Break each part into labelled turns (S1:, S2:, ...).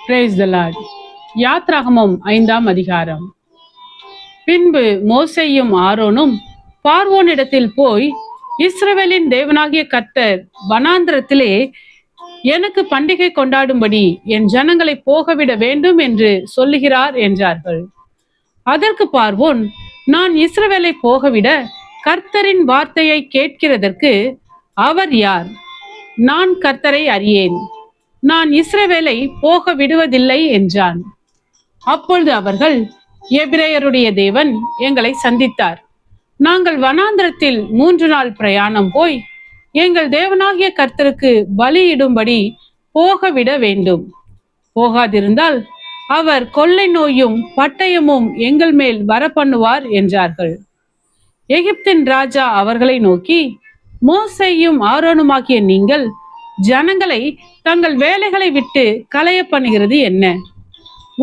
S1: Praise the Lord. யாத்ராகமம் 5ஆம் அதிகாரம். பின்பு மோசேயும் ஆரோனும் பார்வோனிடத்தில் போய், இஸ்ரவேலின் தேவனாகிய கர்த்தர் வனாந்திரத்திலே எனக்கு பண்டிகை கொண்டாடும்படி என் ஜனங்களை போகவிட வேண்டும் என்று சொல்லுகிறார் என்றார்கள். அதற்கு பார்வோன், நான் இஸ்ரவேலை போகவிட கர்த்தரின் வார்த்தையை கேட்கிறதற்கு அவர் யார்? நான் கர்த்தரை அறியேன், நான் இஸ்ரவேலை போக விடுவதில்லை என்றான். அப்பொழுது அவர்கள், எபிரேயருடைய தேவன் எங்களை சந்தித்தார். நாங்கள் வனாந்திரத்தில் 3 நாள் பிரயாணம் போய் எங்கள் தேவனாகிய கர்த்தருக்கு பலியிடும்படி போகவிட வேண்டும். போகாதிருந்தால் அவர் கொள்ளை நோயும் பட்டயமும் எங்கள் மேல் வரப்பண்ணுவார் என்றார்கள். எகிப்தின் ராஜா அவர்களை நோக்கி, மோசேயும் ஆரோனுமாகிய நீங்கள் ஜனங்களை தங்கள் வேலைகளை விட்டு களைய பண்ணுகிறது என்ன?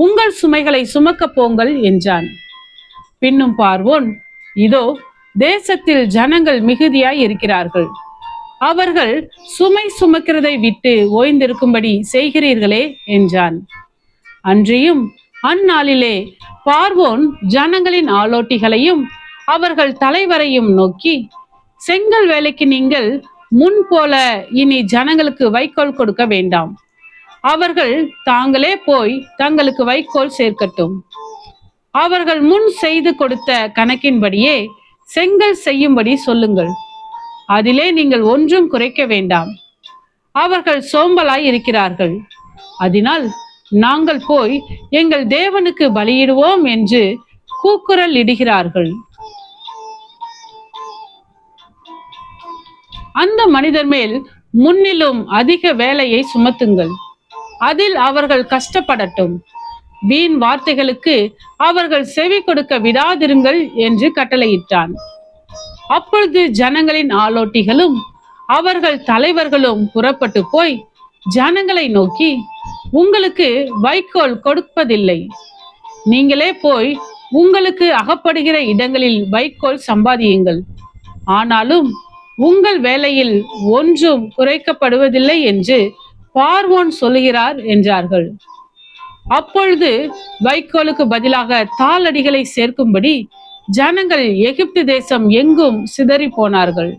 S1: உங்கள் சுமைகளை சுமக்க போங்கள் என்றான். பின்னும் பார்வோன், இதோ தேசத்தில் ஜனங்கள் மிகுதியாய் இருக்கிறார்கள், அவர்கள் சுமை சுமக்கிறதை விட்டு ஓய்ந்திருக்கும்படி செய்கிறீர்களே என்றான். அன்றியும் அந்நாளிலே பார்வோன் ஜனங்களின் ஆலோட்டிகளையும் அவர்கள் தலைவரையும் நோக்கி, செங்கல் வேலைக்கு நீங்கள் முன் போல இனி ஜனங்களுக்கு வைக்கோல் கொடுக்க வேண்டாம், அவர்கள் தாங்களே போய் தங்களுக்கு வைக்கோல் சேர்க்கட்டும். அவர்கள் முன் செய்து கொடுத்த கணக்கின்படியே செங்கல் செய்யும்படி சொல்லுங்கள், அதிலே நீங்கள் ஒன்றும் குறைக்க வேண்டாம். அவர்கள் சோம்பலாய் இருக்கிறார்கள், அதனால் நாங்கள் போய் எங்கள் தேவனுக்கு பலியிடுவோம் என்று கூக்குரல் இடுகிறார்கள். அந்த மனிதர் மேல் முன்னிலும் அதிக வேலையை சுமத்துங்கள், அதில் அவர்கள் கஷ்டப்படட்டும். வீண் வார்த்தைகளுக்கு அவர்கள் செவி கொடுக்க விடாதிருங்கள் என்று கட்டளையிட்டான். அப்பொழுது ஜனங்களின் ஆலோட்டிகளும் அவர்கள் தலைவர்களும் புறப்பட்டு போய் ஜனங்களை நோக்கி, உங்களுக்கு வைக்கோல் கொடுப்பதில்லை, நீங்களே போய் உங்களுக்கு அகப்படுகிற இடங்களில் வைக்கோல் சம்பாதியுங்கள், ஆனாலும் உங்கள் வேலையில் ஒன்றும் குறைக்கப்படுவதில்லை என்று பார்வோன் சொல்லுகிறார் என்றார்கள். அப்பொழுது வைக்கோலுக்கு பதிலாக தாளடிகளை சேர்க்கும்படி ஜனங்கள் எகிப்து தேசம் எங்கும் சிதறி போனார்கள்.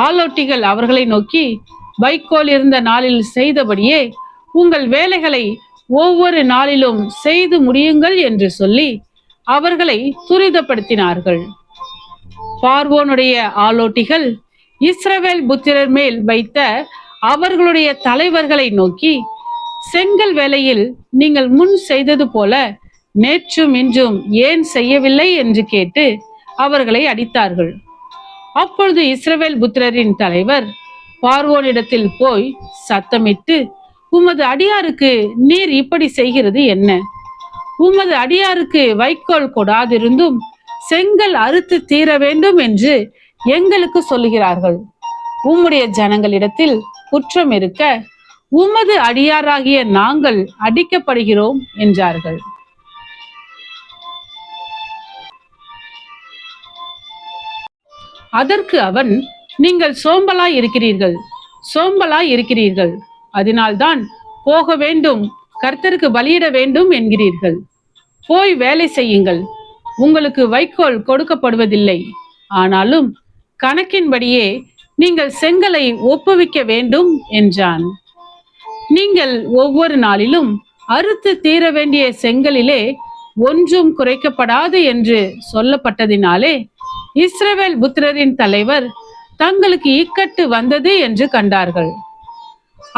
S1: ஆலோட்டிகள் அவர்களை நோக்கி, வைக்கோல் இருந்த நாளில் செய்தபடியே உங்கள் வேலைகளை ஒவ்வொரு நாளிலும் செய்து முடியுங்கள் என்று சொல்லி அவர்களை துரிதப்படுத்தினார்கள். பார்வோனுடைய ஆலோட்டிகள் இஸ்ரவேல் புத்திரர் மேல் வைத்த அவர்களுடைய தலைவர்களை நோக்கி, செங்கல் வேலையில் நீங்கள் முன் செய்தது போல நேற்றும் இன்றும் ஏன் செய்யவில்லை என்று கேட்டு அவர்களை அடித்தார்கள். அப்பொழுது இஸ்ரவேல் புத்திரரின் தலைவர் பார்வோனிடத்தில் போய் சத்தமிட்டு, உமது அடியாருக்கு நீர் இப்படி செய்கிறது என்ன? உமது அடியாருக்கு வைக்கோல் கொடாதிருந்தும் செங்கல் அறுத்து தீர வேண்டும் என்று எங்களுக்கு சொல்லுகிறார்கள். உம்முடைய ஜனங்களிடத்தில் குற்றம் இருக்க உமது அடியாராகிய நாங்கள் அடிக்கப்படுகிறோம் என்றார்கள். அதற்கு அவன், நீங்கள் சோம்பலாய் இருக்கிறீர்கள், அதனால்தான் போக வேண்டும், கர்த்தருக்கு பலியிட வேண்டும் என்கிறீர்கள். போய் வேலை செய்யுங்கள், உங்களுக்கு வைக்கோல் கொடுக்கப்படுவதில்லை, ஆனாலும் கணக்கின்படியே நீங்கள் செங்கலை ஒப்புவிக்க வேண்டும் என்றான். நீங்கள் ஒவ்வொரு நாளிலும் அறுத்து தீர வேண்டிய செங்கலிலே ஒன்றும் குறைக்கப்படாது என்று சொல்லப்பட்டதினாலே இஸ்ரவேல் புத்திரரின் தலைவர் தங்களுக்கு இக்கட்டு வந்தது என்று கண்டார்கள்.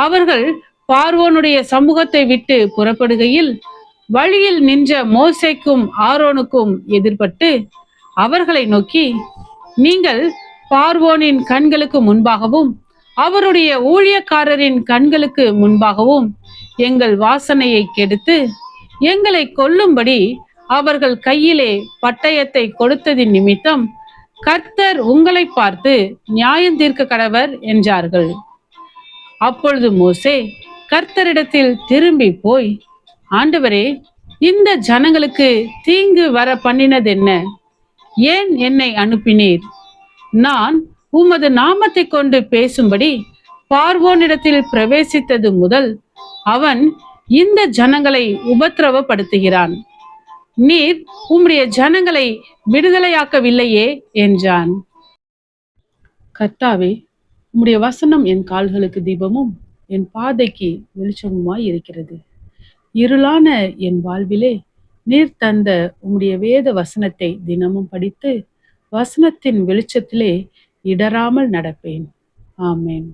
S1: அவர்கள் பார்வோனுடைய சமூகத்தை விட்டு புறப்படுகையில் வழியில் நின்ற மோசேக்கும் ஆரோனுக்கும் எதிர்பட்டு அவர்களை நோக்கி, நீங்கள் பார்வோனின் கண்களுக்கு முன்பாகவும் அவருடைய ஊழியக்காரரின் கண்களுக்கு முன்பாகவும் எங்கள் வாசனையை கெடுத்து எங்களை கொல்லும்படி அவர்கள் கையிலே பட்டயத்தை கொடுத்ததின் நிமித்தம் கர்த்தர் உங்களை பார்த்து நியாயம் தீர்க்க கடவர் என்றார்கள். அப்பொழுது மோசே கர்த்தரிடத்தில் திரும்பி போய், ஆண்டவரே, இந்த ஜனங்களுக்கு தீங்கு வர பண்ணினதென்ன? ஏன் என்னை அனுப்பினீர்? நான் உமது நாமத்தை கொண்டு பேசும்படி பார்வோனிடத்தில் பிரவேசித்தது முதல் அவன் இந்த ஜனங்களை உபத்திரவப்படுத்துகிறான். நீர் உம்முடைய ஜனங்களை விடுதலையாக்கவில்லையே என்றான். கர்த்தாவே, உம்முடைய வசனம் என் கால்களுக்கு தீபமும் என் பாதைக்கு வெளிச்சமுமாய் இருக்கிறது. இருளான என் வாழ்விலே நீர் தந்த உம்முடைய வேத வசனத்தை தினமும் படித்து வசனத்தின் வெளிச்சத்திலே இடராமல் நடப்பேன். ஆமேன்.